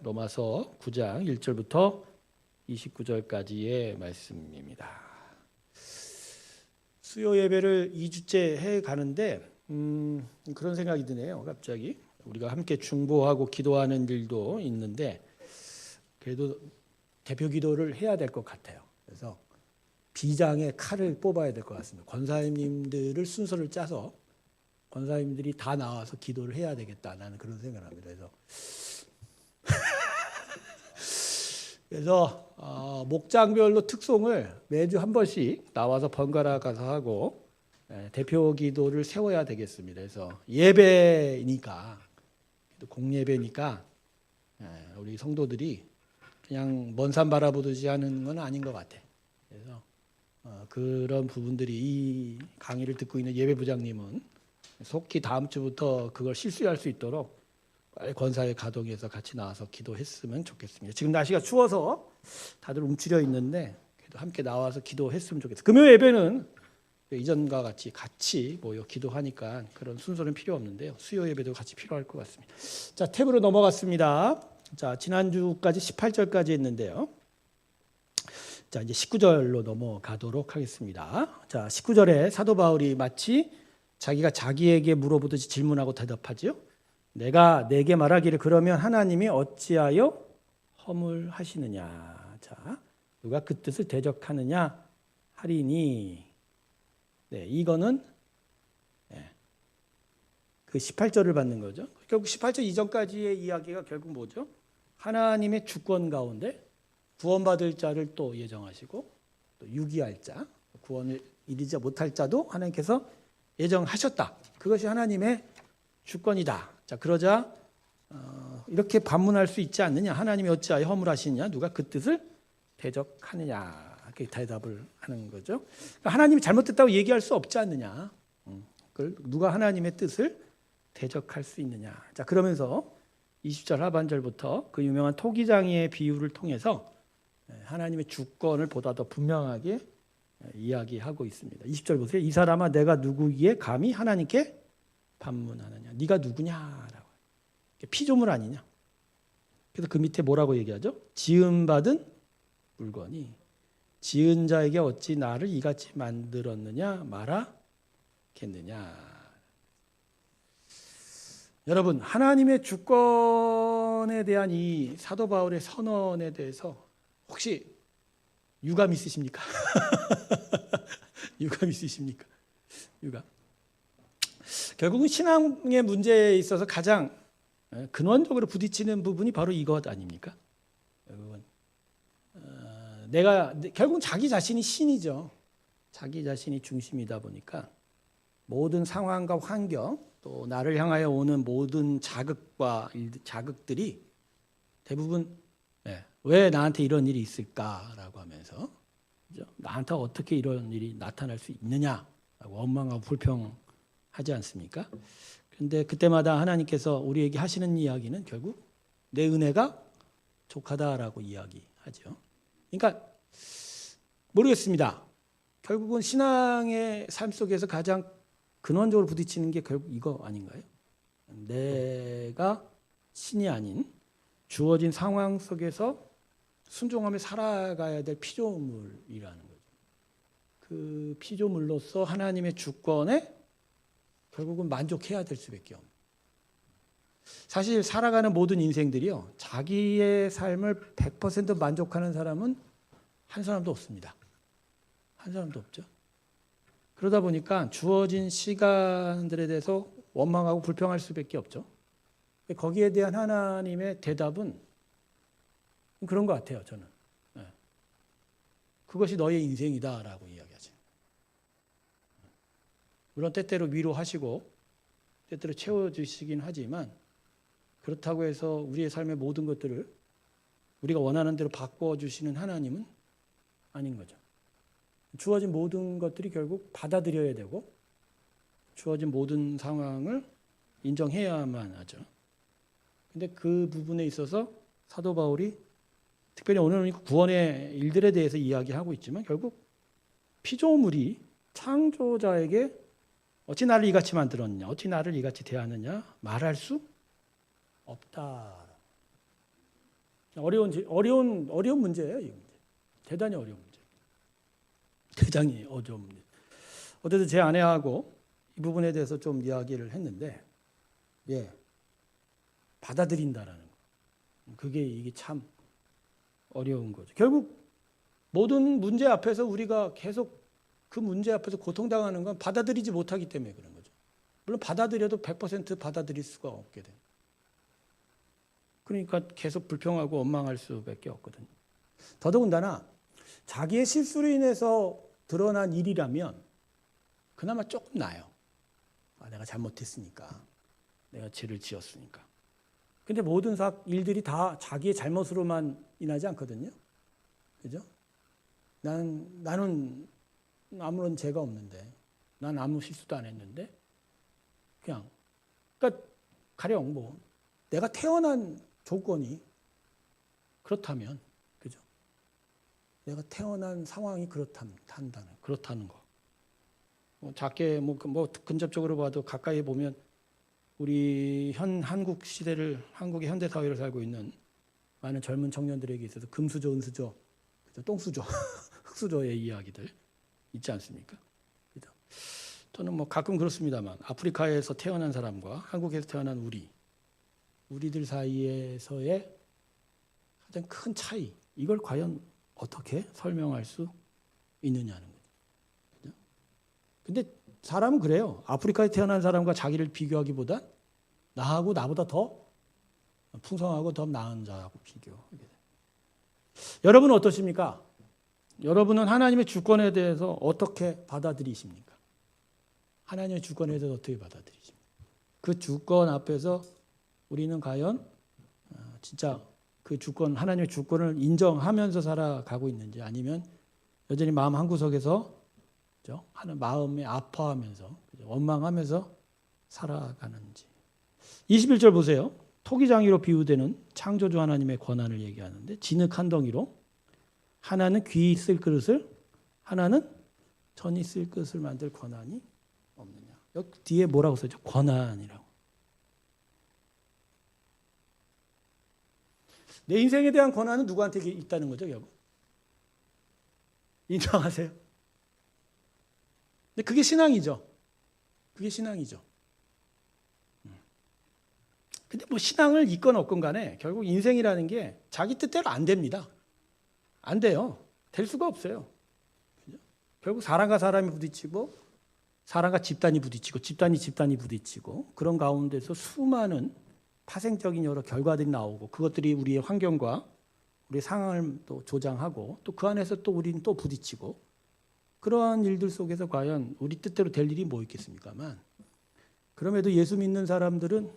로마서 9장 1절부터 29절까지의 말씀입니다. 수요 예배를 2주째 해 가는데 그런 생각이 드네요. 갑자기 우리가 함께 중보하고 기도하는 일도 있는데 그래도 대표 기도를 해야 될 것 같아요. 그래서 비장의 칼을 뽑아야 될 것 같습니다. 권사님들을 순서를 짜서 권사님들이 다 나와서 기도를 해야 되겠다. 나는 그런 생각을 합니다. 그래서 목장별로 특송을 매주 한 번씩 나와서 번갈아 가서 하고 대표 기도를 세워야 되겠습니다. 그래서 예배니까 공예배니까 우리 성도들이 그냥 먼 산 바라보듯이 하는 건 아닌 것 같아. 그래서 그런 부분들이 이 강의를 듣고 있는 예배부장님은 속히 다음 주부터 그걸 실수할 수 있도록 빨리 권사회 가동해서 같이 나와서 기도했으면 좋겠습니다. 지금 날씨가 추워서 다들 움츠려 있는데 그래도 함께 나와서 기도했으면 좋겠어요. 금요 예배는 이전과 같이 모여 기도하니까 그런 순서는 필요 없는데요. 수요 예배도 같이 필요할 것 같습니다. 자, 탭으로 넘어갔습니다. 자, 지난주까지 18절까지 했는데요. 자, 이제 19절로 넘어가도록 하겠습니다. 자, 19절에 사도 바울이 마치 자기가 자기에게 물어보듯이 질문하고 대답하죠. 내가 내게 말하기를 그러면 하나님이 어찌하여 허물하시느냐. 자, 누가 그 뜻을 대적하느냐 하리니. 네, 이거는 그 18절을 받는 거죠. 결국 18절 이전까지의 이야기가 결국 뭐죠? 하나님의 주권 가운데 구원받을 자를 또 예정하시고 또 유기할 자, 구원을 이르지 못할 자도 하나님께서 예정하셨다. 그것이 하나님의 주권이다. 자, 그러자 이렇게 반문할 수 있지 않느냐. 하나님이 어찌하여 허물하시느냐. 누가 그 뜻을 대적하느냐. 이렇게 대답을 하는 거죠. 그러니까 하나님이 잘못됐다고 얘기할 수 없지 않느냐. 그걸 누가 하나님의 뜻을 대적할 수 있느냐. 자, 그러면서 20절 하반절부터 그 유명한 토기장이의 비유를 통해서 하나님의 주권을 보다 더 분명하게 이야기하고 있습니다. 20절 보세요. 이 사람아 내가 누구기에 감히 하나님께 반문하느냐. 네가 누구냐라고. 피조물 아니냐. 그래서 그 밑에 뭐라고 얘기하죠? 지음받은 물건이 지은 자에게 어찌 나를 이같이 만들었느냐 말하겠느냐. 여러분, 하나님의 주권에 대한 이 사도 바울의 선언에 대해서 혹시 유감 있으십니까? 유감 있으십니까? 유감. 결국은 신앙의 문제에 있어서 가장 근원적으로 부딪히는 부분이 바로 이것 아닙니까? 여러분, 결국은 자기 자신이 신이죠. 자기 자신이 중심이다 보니까 모든 상황과 환경 또 나를 향하여 오는 모든 자극들이 대부분 왜 나한테 이런 일이 있을까라고 하면서 나한테 어떻게 이런 일이 나타날 수 있느냐라고 원망하고 불평하지 않습니까? 그런데 그때마다 하나님께서 우리에게 하시는 이야기는 결국 내 은혜가 족하다라고 이야기하죠. 그러니까 모르겠습니다. 결국은 신앙의 삶 속에서 가장 근원적으로 부딪히는 게 결국 이거 아닌가요? 내가 신이 아닌 주어진 상황 속에서 순종하며 살아가야 될 피조물이라는 거죠. 그 피조물로서 하나님의 주권에 결국은 만족해야 될 수밖에 없는. 사실 살아가는 모든 인생들이요. 자기의 삶을 100% 만족하는 사람은 한 사람도 없습니다. 한 사람도 없죠. 그러다 보니까 주어진 시간들에 대해서 원망하고 불평할 수밖에 없죠. 거기에 대한 하나님의 대답은 그런 것 같아요. 저는. 그것이 너의 인생이다라고 이야기하죠. 물론 때때로 위로하시고 때때로 채워주시긴 하지만 그렇다고 해서 우리의 삶의 모든 것들을 우리가 원하는 대로 바꿔주시는 하나님은 아닌 거죠. 주어진 모든 것들이 결국 받아들여야 되고 주어진 모든 상황을 인정해야만 하죠. 근데 그 부분에 있어서 사도 바울이 특별히 오늘은 구원의 일들에 대해서 이야기하고 있지만 결국 피조물이 창조자에게 어찌 나를 이같이 만들었느냐, 어찌 나를 이같이 대하느냐 말할 수 없다. 어려운 문제예요. 이 문제. 대단히 어려운 문제. 대단히 어려운 문제. 어쨌든 제 아내하고 이 부분에 대해서 좀 이야기를 했는데, 받아들인다라는 거. 그게 이게 참 어려운 거죠. 결국 모든 문제 앞에서 우리가 계속 그 문제 앞에서 고통당하는 건 받아들이지 못하기 때문에 그런 거죠. 물론 받아들여도 100% 받아들일 수가 없게 돼요. 그러니까 계속 불평하고 원망할 수밖에 없거든요. 더더군다나 자기의 실수로 인해서 드러난 일이라면 그나마 조금 나아요. 내가 잘못했으니까. 내가 죄를 지었으니까. 근데 모든 일들이 다 자기의 잘못으로만 인하지 않거든요. 그죠? 나는 아무런 죄가 없는데, 난 아무 실수도 안 했는데, 그러니까 가령 내가 태어난 조건이 그렇다면, 그죠? 내가 태어난 상황이 그렇다는 거. 작게 근접적으로 봐도 가까이 보면 우리 한국의 현대 사회를 살고 있는 많은 젊은 청년들에게 있어서 금수저, 은수저, 그죠? 똥수저, 흙수저의 이야기들 있지 않습니까? 그죠? 저는 가끔 그렇습니다만 아프리카에서 태어난 사람과 한국에서 태어난 우리들 사이에서의 가장 큰 차이, 이걸 과연 어떻게 설명할 수 있느냐는 거죠. 그죠? 근데 사람은 그래요. 아프리카에 태어난 사람과 자기를 비교하기보다 나보다 더 풍성하고 더 나은 자하고 비교하게 돼요. 여러분은 어떠십니까? 여러분은 하나님의 주권에 대해서 어떻게 받아들이십니까? 하나님의 주권에 대해서 어떻게 받아들이십니까? 그 주권 앞에서 우리는 과연 진짜 그 주권, 하나님의 주권을 인정하면서 살아가고 있는지, 아니면 여전히 마음 한구석에서 하는 마음에 아파하면서 원망하면서 살아가는지. 21절 보세요. 토기장이로 비유되는 창조주 하나님의 권한을 얘기하는데, 진흙 한 덩이로 하나는 귀 있을 그릇을, 하나는 전 있을 그릇을 만들 권한이 없느냐. 여기 뒤에 뭐라고 써있죠? 권한이라고. 내 인생에 대한 권한은 누구한테 있다는 거죠, 여러분? 인정하세요? 근데 그게 신앙이죠. 그게 신앙이죠. 근데 신앙을 있건 없건 간에 결국 인생이라는 게 자기 뜻대로 안 됩니다. 안 돼요. 될 수가 없어요. 그죠? 결국 사람과 사람이 부딪히고, 사람과 집단이 부딪히고, 집단이 부딪히고, 그런 가운데서 수많은 파생적인 여러 결과들이 나오고, 그것들이 우리의 환경과 우리의 상황을 또 조장하고, 또 그 안에서 또 우리는 또 부딪히고, 그러한 일들 속에서 과연 우리 뜻대로 될 일이 뭐 있겠습니까만, 그럼에도 예수 믿는 사람들은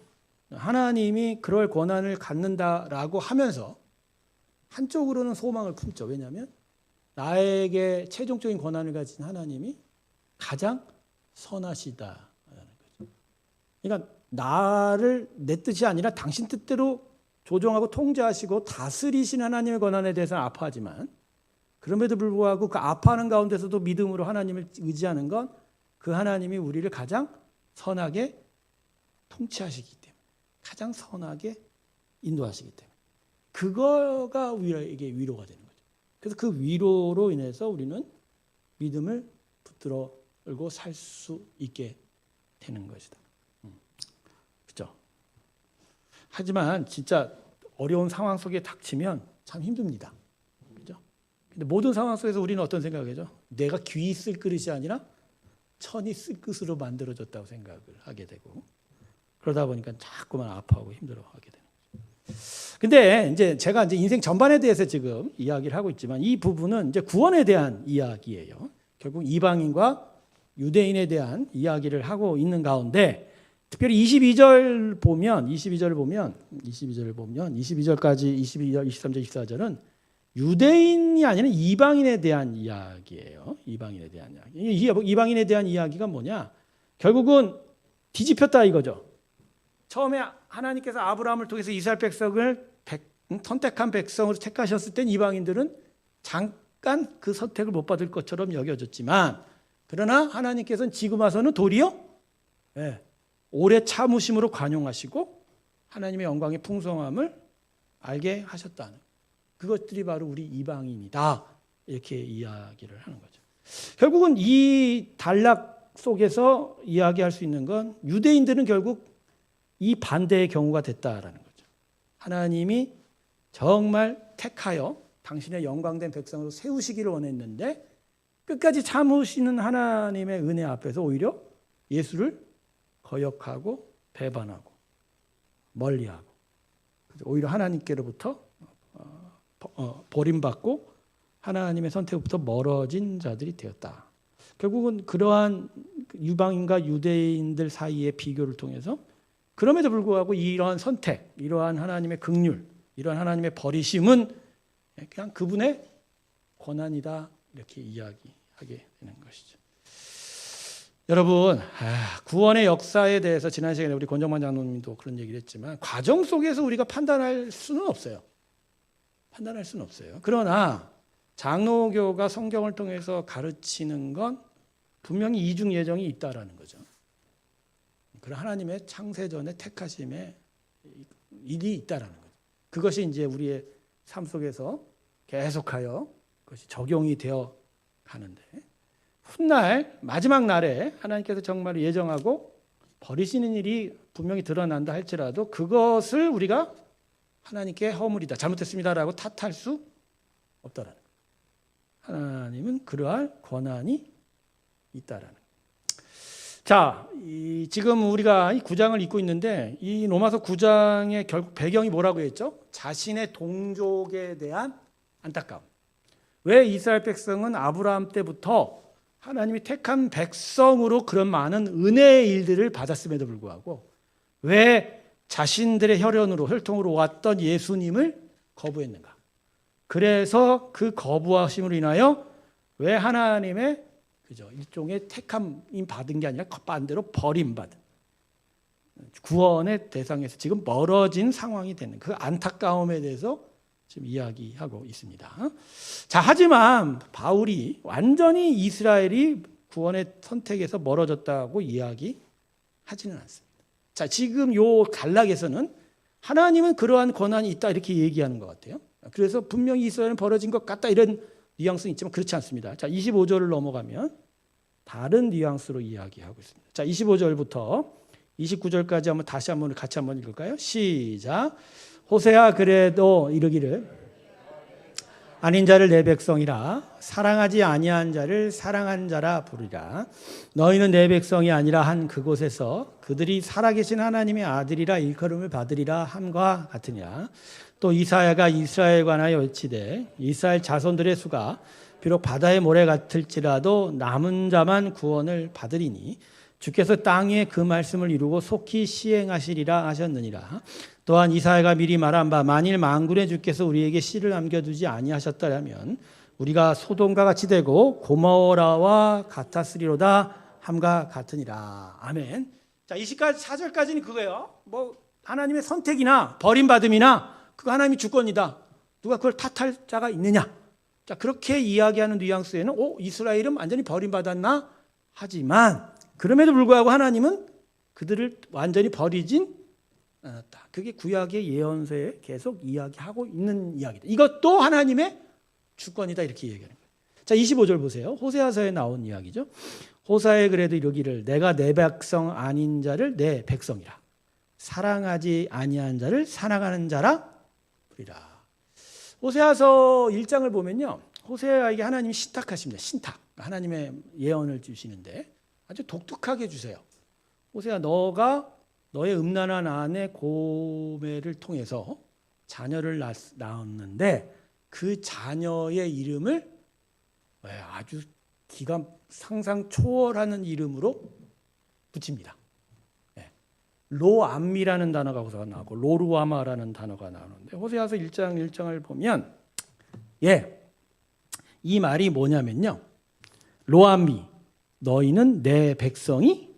하나님이 그럴 권한을 갖는다라고 하면서 한쪽으로는 소망을 품죠. 왜냐하면 나에게 최종적인 권한을 가진 하나님이 가장 선하시다라는 거죠. 그러니까 나를 내 뜻이 아니라 당신 뜻대로 조정하고 통제하시고 다스리신 하나님의 권한에 대해서는 아파하지만, 그럼에도 불구하고 그 아파하는 가운데서도 믿음으로 하나님을 의지하는 건 그 하나님이 우리를 가장 선하게 통치하시기 때문에, 가장 선하게 인도하시기 때문에, 그거가 우리에게 위로가 되는 거죠. 그래서 그 위로로 인해서 우리는 믿음을 붙들어 끌고 살 수 있게 되는 것이다. 그렇죠? 하지만 진짜 어려운 상황 속에 닥치면 참 힘듭니다. 그렇죠? 근데 모든 상황 속에서 우리는 어떤 생각이죠? 내가 귀 있을 그릇이 아니라 천이 쓸 그릇으로 만들어졌다고 생각을 하게 되고, 그러다 보니까 자꾸만 아파하고 힘들어하게 되는 거죠. 근데 이제 제가 인생 전반에 대해서 지금 이야기를 하고 있지만, 이 부분은 이제 구원에 대한 이야기예요. 결국 이방인과 유대인에 대한 이야기를 하고 있는 가운데, 특별히 22절을 보면 22절까지 22절, 23절, 24절은 유대인이 아니라 이방인에 대한 이야기예요. 이방인에 대한 이야기. 이방인에 대한 이야기가 뭐냐? 결국은 뒤집혔다 이거죠. 처음에 하나님께서 아브라함을 통해서 이스라엘 백성을 선택한 백성으로 택하셨을 땐 이방인들은 잠깐 그 선택을 못 받을 것처럼 여겨졌지만, 그러나 하나님께서는 지금 와서는 도리어 오래 참으심으로 관용하시고 하나님의 영광의 풍성함을 알게 하셨다는. 그것들이 바로 우리 이방인이다. 이렇게 이야기를 하는 거죠. 결국은 이 단락 속에서 이야기할 수 있는 건 유대인들은 결국 이 반대의 경우가 됐다라는 거죠. 하나님이 정말 택하여 당신의 영광된 백성으로 세우시기를 원했는데 끝까지 참으시는 하나님의 은혜 앞에서 오히려 예수를 거역하고 배반하고 멀리하고 오히려 하나님께로부터 버림받고 하나님의 선택부터 멀어진 자들이 되었다. 결국은 그러한 유방인과 유대인들 사이의 비교를 통해서 그럼에도 불구하고 이러한 선택, 이러한 하나님의 긍휼, 이러한 하나님의 버리심은 그냥 그분의 권한이다 이렇게 이야기하게 되는 것이죠. 여러분, 구원의 역사에 대해서 지난 시간에 우리 권정만 장로님도 그런 얘기를 했지만 과정 속에서 우리가 판단할 수는 없어요. 판단할 수는 없어요. 그러나 장로교가 성경을 통해서 가르치는 건 분명히 이중 예정이 있다라는 거죠. 그런 하나님의 창세전의 택하심의 일이 있다라는 거죠. 그것이 이제 우리의 삶 속에서 계속하여 그것이 적용이 되어 가는데 훗날 마지막 날에 하나님께서 정말 예정하고 버리시는 일이 분명히 드러난다 할지라도 그것을 우리가 하나님께 허물이다, 잘못했습니다라고 탓할 수 없다라는 거예요. 하나님은 그러할 권한이 있다라는 거예요. 자, 지금 우리가 이 9장을 읽고 있는데 이 로마서 9장의 결국 배경이 뭐라고 했죠? 자신의 동족에 대한 안타까움. 왜 이스라엘 백성은 아브라함 때부터 하나님이 택한 백성으로 그런 많은 은혜의 일들을 받았음에도 불구하고 왜 자신들의 혈통으로 왔던 예수님을 거부했는가? 그래서 그 거부하심으로 인하여 왜 하나님의 일종의 택함이 받은 게 아니라 반대로 버림받은 구원의 대상에서 지금 멀어진 상황이 되는 그 안타까움에 대해서 지금 이야기하고 있습니다. 자, 하지만 바울이 완전히 이스라엘이 구원의 선택에서 멀어졌다고 이야기하지는 않습니다. 자, 지금 요 단락에서는 하나님은 그러한 권한이 있다 이렇게 얘기하는 것 같아요. 그래서 분명히 이스라엘은 벌어진 것 같다 이런 뉘앙스는 있지만 그렇지 않습니다. 자, 25절을 넘어가면 다른 뉘앙스로 이야기하고 있습니다. 자, 25절부터 29절까지 한번 다시 한번 같이 한번 읽을까요? 시작. 호세아 그래도 이르기를 아닌 자를 내 백성이라 사랑하지 아니한 자를 사랑한 자라 부르리라. 너희는 내 백성이 아니라 한 그곳에서 그들이 살아계신 하나님의 아들이라 일컬음을 받으리라 함과 같으냐. 또 이사야가 이스라엘에 관하여 외치되 이스라엘 자손들의 수가 비록 바다의 모래 같을지라도 남은 자만 구원을 받으리니 주께서 땅 위에 그 말씀을 이루고 속히 시행하시리라 하셨느니라. 또한 이사야가 미리 말한 바 만일 만군의 주께서 우리에게 씨를 남겨두지 아니하셨다면 우리가 소돔과 같이 되고 고모라와 같았으리로다 함과 같으니라. 아멘. 자, 24절까지는 그거예요. 뭐 하나님의 선택이나 버림받음이나 그거 하나님의 주권이다. 누가 그걸 탓할 자가 있느냐? 자, 그렇게 이야기하는 뉘앙스에는 이스라엘은 완전히 버림받았나? 하지만 그럼에도 불구하고 하나님은 그들을 완전히 버리진 않았다. 그게 구약의 예언서에 계속 이야기하고 있는 이야기다. 이것도 하나님의 주권이다 이렇게 얘기하는 거예요. 자, 25절 보세요. 호세아서에 나온 이야기죠. 호세아에 그래도 이르기를 내가 내 백성 아닌 자를 내 백성이라 사랑하지 아니한 자를 사랑하는 자라 부리라. 호세아서 1장을 보면요. 호세아에게 하나님이 신탁하십니다. 신탁. 하나님의 예언을 주시는데 아주 독특하게 주세요. 호세아 너가 너의 음란한 아내 고멜을 통해서 자녀를 낳았는데 그 자녀의 이름을 아주 기가 상상 초월하는 이름으로 붙입니다. 로암미라는 단어가 호세아가 나오고 로루아마라는 단어가 나오는데 호세아서 1장 1장을 보면 이 말이 뭐냐면요. 로암미 너희는 내 백성이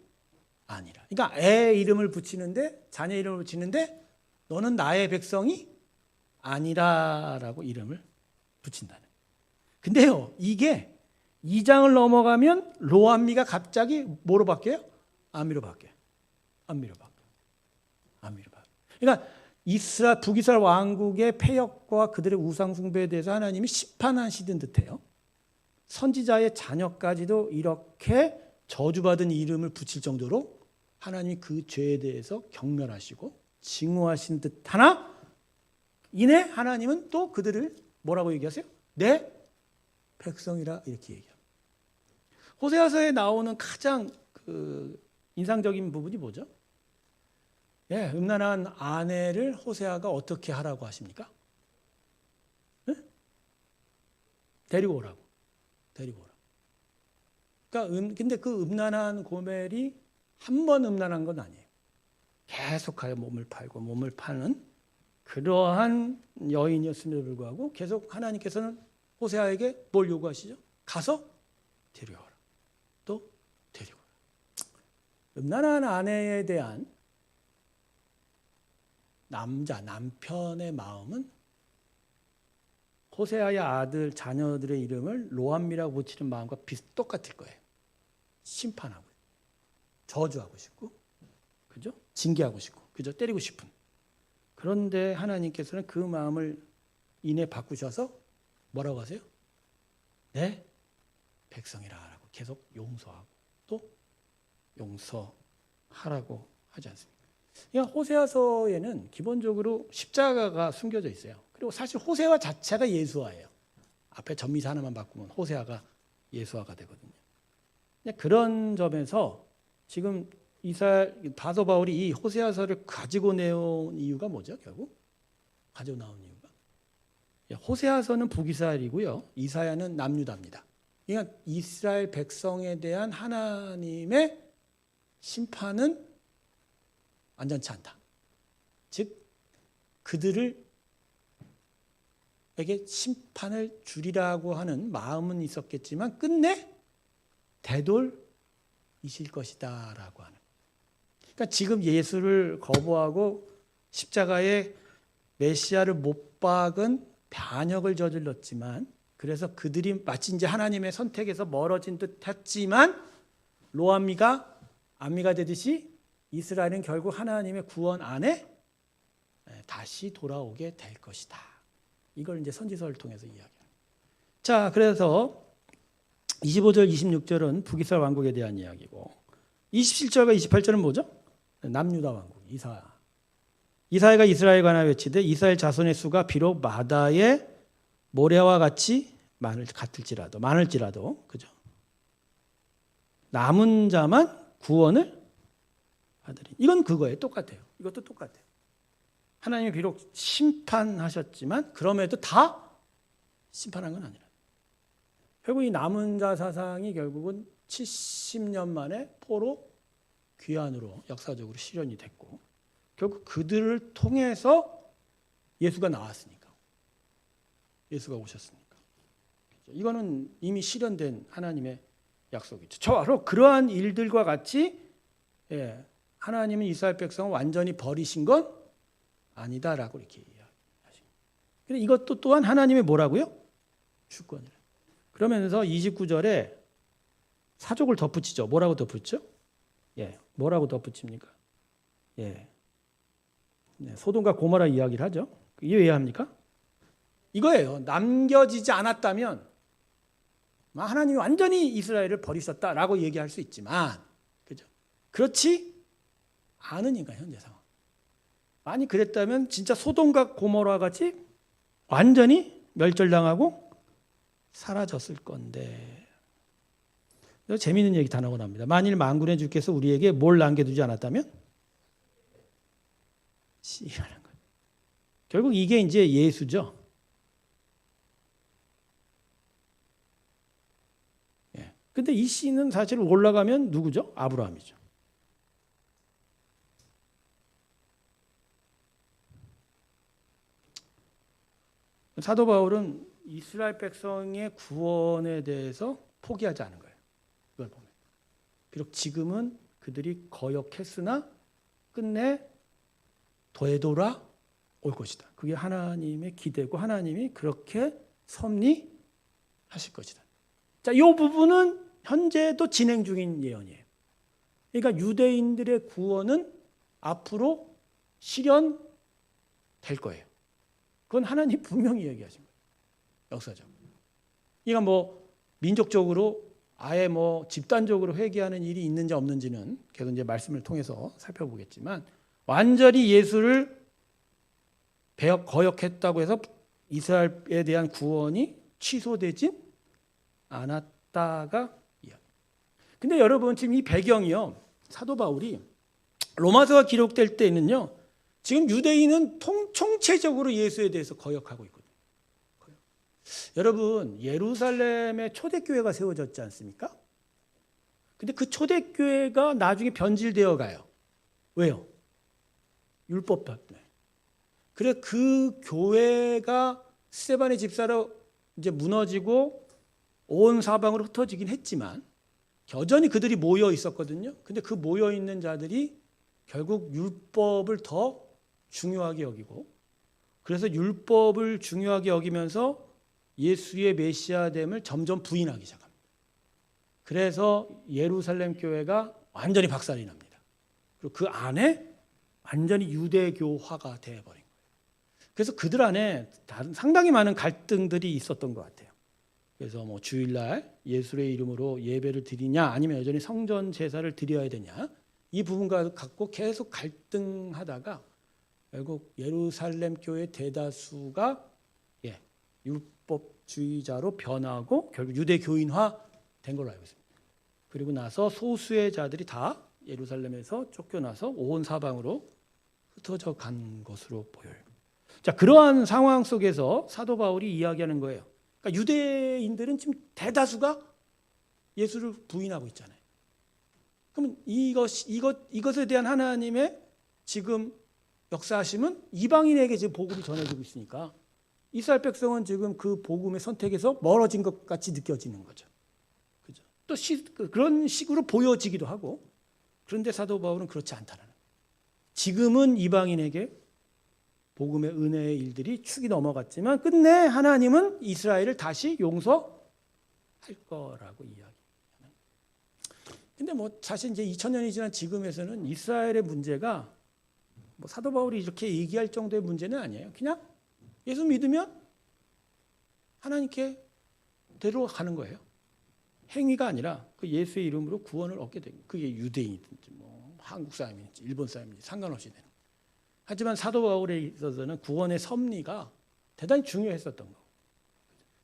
아니라. 그러니까 애 이름을 붙이는데 자녀 이름을 붙이는데 너는 나의 백성이 아니라라고 이름을 붙인다는. 근데요. 이게 2장을 넘어가면 로암미가 갑자기 뭐로 바뀌어요? 암미로 바뀌어요. 암미로 바뀌어요. 암미로 바뀌어요. 그러니까 북이스라엘 왕국의 폐역과 그들의 우상 숭배에 대해서 하나님이 심판하시는 듯해요. 선지자의 자녀까지도 이렇게 저주받은 이름을 붙일 정도로 하나님이 그 죄에 대해서 경멸하시고 징후하신 듯하나 이내 하나님은 또 그들을 뭐라고 얘기하세요? 내 백성이라 이렇게 얘기합니다. 호세아서에 나오는 가장 인상적인 부분이 뭐죠? 예, 음란한 아내를 호세아가 어떻게 하라고 하십니까? 네? 데리고 오라고. 그러니까 근데 그 음란한 고멜이 한 번 음란한 건 아니에요. 계속하여 몸을 팔고 몸을 파는 그러한 여인이었음에도 불구하고 계속 하나님께서는 호세아에게 뭘 요구하시죠? 가서 데려와라. 또 데리고 와라. 음란한 아내에 대한 남편의 마음은 호세아의 아들, 자녀들의 이름을 로암미라고 붙이는 마음과 똑같을 거예요. 심판하고, 저주하고 싶고, 그죠? 징계하고 싶고, 그죠? 때리고 싶은. 그런데 하나님께서는 그 마음을 이내 바꾸셔서 뭐라고 하세요? 내 백성이라고 계속 용서하고 또 용서하라고 하지 않습니까? 그러니까 호세아서에는 기본적으로 십자가가 숨겨져 있어요. 그리고 사실 호세아 자체가 예수화예요. 앞에 전미사 하나만 바꾸면 호세아가 예수화가 되거든요. 그런 점에서 지금 사도 바울이 이 호세아서를 가지고 내온 이유가 뭐죠? 결국 가지고 나온 이유가 호세아서는 북이스라엘이고요. 이사야는 남유다입니다. 그러니까 이스라엘 백성에 대한 하나님의 심판은 완전치 않다. 즉 그들에게 심판을 주리라고 하는 마음은 있었겠지만 끝내 되돌이실 것이다라고 하는. 그러니까 지금 예수를 거부하고 십자가에 메시아를 못 박은 반역을 저질렀지만 그래서 그들이 마치 이제 하나님의 선택에서 멀어진 듯 했지만 로암미가 암미가 되듯이 이스라엘은 결국 하나님의 구원 안에 다시 돌아오게 될 것이다. 이걸 이제 선지서를 통해서 이야기합니다. 자, 그래서 25절, 26절은 북이스라엘 왕국에 대한 이야기고 27절과 28절은 뭐죠? 남유다 왕국, 이사야. 이사야가 이스라엘에 관하여 외치되 이스라엘 자손의 수가 비록 마다의 모래와 같이 많을지라도 그죠? 남은 자만 구원을 받으리. 이건 그거예요. 똑같아요. 이것도 똑같아요. 하나님이 비록 심판하셨지만 그럼에도 다 심판한 건 아니라. 결국 이 남은 자 사상이 결국은 70년 만에 포로 귀환으로 역사적으로 실현이 됐고 결국 그들을 통해서 예수가 나왔으니까. 예수가 오셨으니까. 이거는 이미 실현된 하나님의 약속이죠. 바로 그러한 일들과 같이 하나님은 이스라엘 백성을 완전히 버리신 건 아니다라고 이렇게 이야기하십니다. 근데 이것도 또한 하나님의 뭐라고요? 주권이라. 그러면서 29절에 사족을 덧붙이죠. 뭐라고 덧붙죠? 뭐라고 덧붙입니까? 소돔과 고모라 이야기를 하죠. 이게 왜 합니까? 이거예요. 남겨지지 않았다면 하나님이 완전히 이스라엘을 버리셨다라고 얘기할 수 있지만, 그죠? 그렇지 않으니까 현재 상황. 만약 그랬다면 진짜 소돔과 고모라 같이 완전히 멸절당하고 사라졌을 건데. 재미있는 얘기 다 나옵니다. 만일 만군의 주께서 우리에게 뭘 남겨두지 않았다면 씨라는 거예요. 결국 이게 이제 예수죠. 근데 이 씨는 사실 올라가면 누구죠? 아브라함이죠. 사도 바울은 이스라엘 백성의 구원에 대해서 포기하지 않은 거예요. 이걸 보면. 비록 지금은 그들이 거역했으나 끝내 되돌아 올 것이다. 그게 하나님의 기대고 하나님이 그렇게 섭리하실 것이다. 자, 이 부분은 현재도 진행 중인 예언이에요. 그러니까 유대인들의 구원은 앞으로 실현될 될 거예요. 그건 하나님 분명히 얘기하신 거예요. 역사적으로. 그러니까 뭐 민족적으로 아예 뭐 집단적으로 회개하는 일이 있는지 없는지는 계속 이제 말씀을 통해서 살펴보겠지만 완전히 예수를 거역했다고 해서 이스라엘에 대한 구원이 취소되진 않았다가 이야기. 근데 여러분 지금 이 배경이요. 사도 바울이 로마서가 기록될 때는요. 지금 유대인은 총체적으로 예수에 대해서 거역하고 있거든요. 여러분 예루살렘에 초대교회가 세워졌지 않습니까? 근데 그 초대교회가 나중에 변질되어 가요. 왜요? 율법 때문에. 그래 그 교회가 스데반의 집사로 이제 무너지고 온 사방으로 흩어지긴 했지만 여전히 그들이 모여 있었거든요. 근데 그 모여 있는 자들이 결국 율법을 더 중요하게 여기고 그래서 율법을 중요하게 여기면서 예수의 메시아됨을 점점 부인하기 시작합니다. 그래서 예루살렘 교회가 완전히 박살이 납니다. 그리고 그 안에 완전히 유대교화가 되어버린 거예요. 그래서 그들 안에 상당히 많은 갈등들이 있었던 것 같아요. 그래서 뭐 주일날 예수의 이름으로 예배를 드리냐 아니면 여전히 성전 제사를 드려야 되냐 이 부분과 갖고 계속 갈등하다가 결국 예루살렘 교회 대다수가 율법주의자로 변하고 결국 유대교인화 된 걸로 알고 있습니다. 그리고 나서 소수의 자들이 다 예루살렘에서 쫓겨나서 온 사방으로 흩어져 간 것으로 보여요. 자, 그러한 상황 속에서 사도 바울이 이야기하는 거예요. 그러니까 유대인들은 지금 대다수가 예수를 부인하고 있잖아요. 그러면 이것에 대한 하나님의 지금 역사하심은 이방인에게 지금 복음이 전해지고 있으니까 이스라엘 백성은 지금 그 복음의 선택에서 멀어진 것 같이 느껴지는 거죠. 그죠? 또 그런 식으로 보여지기도 하고 그런데 사도 바울은 그렇지 않다는 거예요. 지금은 이방인에게 복음의 은혜의 일들이 축이 넘어갔지만 끝내 하나님은 이스라엘을 다시 용서할 거라고 이야기합니다. 근데 뭐 사실 이제 2000년이 지난 지금에서는 이스라엘의 문제가 뭐 사도 바울이 이렇게 얘기할 정도의 문제는 아니에요. 그냥 예수 믿으면 하나님께 데려가는 거예요. 행위가 아니라 그 예수의 이름으로 구원을 얻게 되는 거예요. 그게 유대인이든지 뭐 한국 사람이든지 일본 사람이든지 상관없이 되는 거예요. 하지만 사도 바울에 있어서는 구원의 섭리가 대단히 중요했었던 거예요.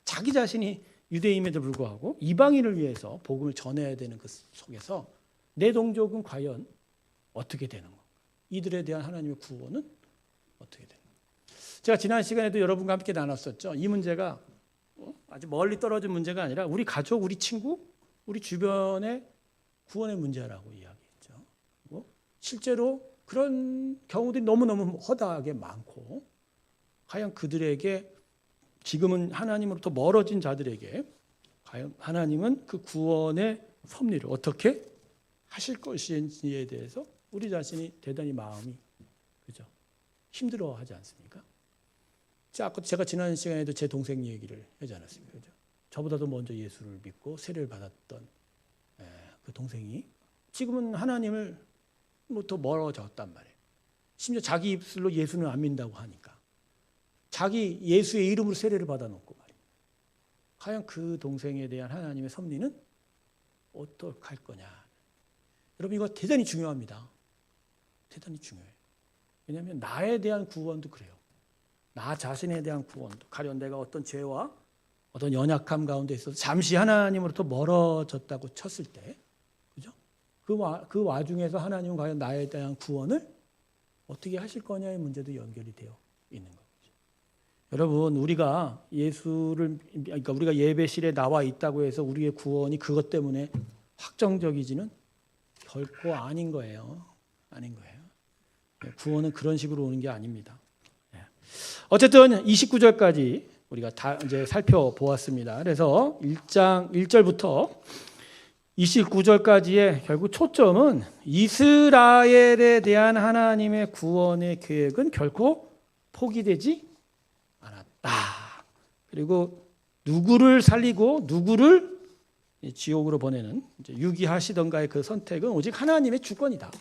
자기 자신이 유대인임에도 불구하고 이방인을 위해서 복음을 전해야 되는 그 속에서 내 동족은 과연 어떻게 되는 거? 이들에 대한 하나님의 구원은 어떻게 되는 거? 제가 지난 시간에도 여러분과 함께 나눴었죠. 이 문제가 아주 멀리 떨어진 문제가 아니라 우리 가족, 우리 친구, 우리 주변의 구원의 문제라고 이야기했죠. 그리고 실제로 그런 경우들이 너무너무 허다하게 많고 과연 그들에게 지금은 하나님으로부터 멀어진 자들에게 과연 하나님은 그 구원의 섭리를 어떻게 하실 것인지에 대해서 우리 자신이 대단히 마음이 그죠? 힘들어하지 않습니까? 제가 지난 시간에도 제 동생 얘기를 하지 않았습니까? 그죠? 저보다도 먼저 예수를 믿고 세례를 받았던 그 동생이 지금은 하나님을부터 멀어졌단 말이에요. 심지어 자기 입술로 예수는 안 믿는다고 하니까 자기 예수의 이름으로 세례를 받아놓고 말이에요. 과연 그 동생에 대한 하나님의 섭리는 어떡할 거냐. 여러분 이거 대단히 중요합니다. 대단히 중요해요. 왜냐하면 나에 대한 구원도 그래요. 나 자신에 대한 구원도 가령 내가 어떤 죄와 어떤 연약함 가운데 있어서 잠시 하나님으로부터 멀어졌다고 쳤을 때 그죠? 그 와중에서 하나님은 과연 나에 대한 구원을 어떻게 하실 거냐의 문제도 연결이 되어 있는 거죠. 여러분 우리가 그러니까 우리가 예배실에 나와 있다고 해서 우리의 구원이 그것 때문에 확정적이지는 결코 아닌 거예요. 아닌 거예요. 구원은 그런 식으로 오는 게 아닙니다. 어쨌든 29절까지 우리가 다 이제 살펴보았습니다. 그래서 1장 1절부터 29절까지의 결국 초점은 이스라엘에 대한 하나님의 구원의 계획은 결코 포기되지 않았다. 그리고 누구를 살리고 누구를 지옥으로 보내는 유기하시던가의 그 선택은 오직 하나님의 주권이다.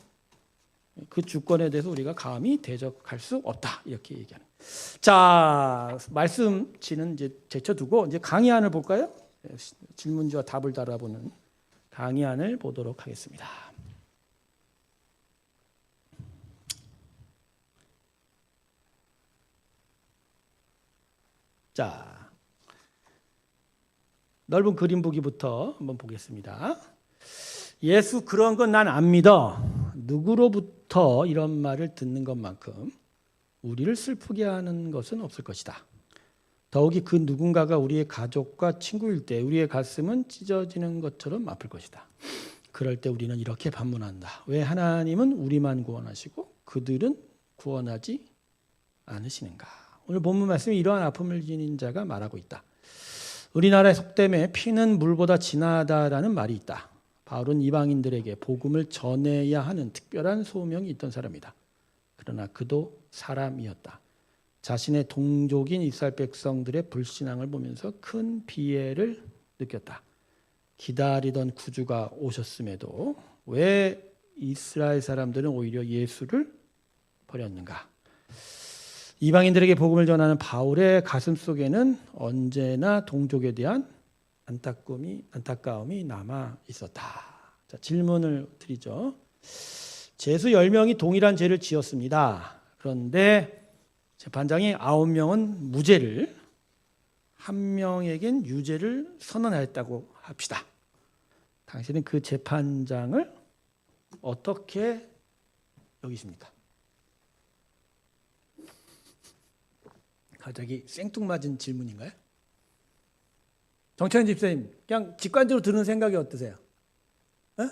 그 주권에 대해서 우리가 감히 대적할 수 없다. 이렇게 얘기하는. 자, 말씀지는 이제 제쳐두고 이제 강의안을 볼까요? 질문지와 답을 달아보는 강의안을 보도록 하겠습니다. 자, 넓은 그림 보기부터 한번 보겠습니다. 예수 그런 건 난 안 믿어. 누구로부터 이런 말을 듣는 것만큼 우리를 슬프게 하는 것은 없을 것이다. 더욱이 그 누군가가 우리의 가족과 친구일 때 우리의 가슴은 찢어지는 것처럼 아플 것이다. 그럴 때 우리는 이렇게 반문한다. 왜 하나님은 우리만 구원하시고 그들은 구원하지 않으시는가? 오늘 본문 말씀이 이러한 아픔을 지닌 자가 말하고 있다. 우리나라의 속담에 피는 물보다 진하다라는 말이 있다. 바울은 이방인들에게 복음을 전해야 하는 특별한 소명이 있던 사람이다. 그러나 그도 사람이었다. 자신의 동족인 이스라엘 백성들의 불신앙을 보면서 큰 피해를 느꼈다. 기다리던 구주가 오셨음에도 왜 이스라엘 사람들은 오히려 예수를 버렸는가? 이방인들에게 복음을 전하는 바울의 가슴 속에는 언제나 동족에 대한 안타까움이 남아 있었다. 자, 질문을 드리죠. 제수 10명이 동일한 죄를 지었습니다. 그런데 재판장이 9명은 무죄를, 1명에겐 유죄를 선언하였다고 합시다. 당신은 그 재판장을 어떻게 여기십니까? 갑자기 생뚱맞은 질문인가요? 정찬 집사님, 그냥 직관적으로 들은 생각이 어떠세요? 에?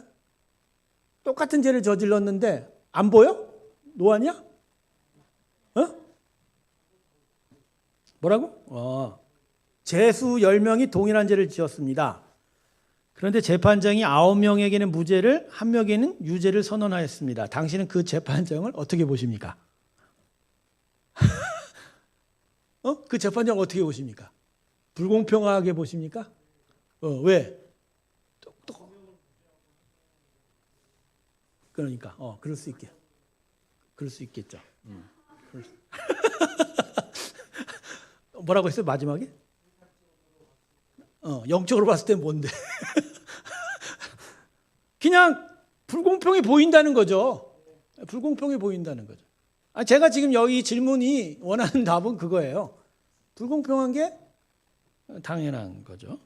똑같은 죄를 저질렀는데 안 보여? 노안이야? 뭐라고? 제수 10명이 동일한 죄를 지었습니다. 그런데 재판장이 9명에게는 무죄를, 1명에게는 유죄를 선언하였습니다. 당신은 그 재판장을 어떻게 보십니까? 그 재판장 어떻게 보십니까? 불공평하게 보십니까? 왜? 그러니까 그럴 수 있겠죠. 뭐라고 했어요 마지막에? 영적으로 봤을 때 뭔데? 그냥 불공평해 보인다는 거죠. 불공평해 보인다는 거죠. 제가 지금 여기 질문이 원하는 답은 그거예요. 불공평한 게 당연한 거죠.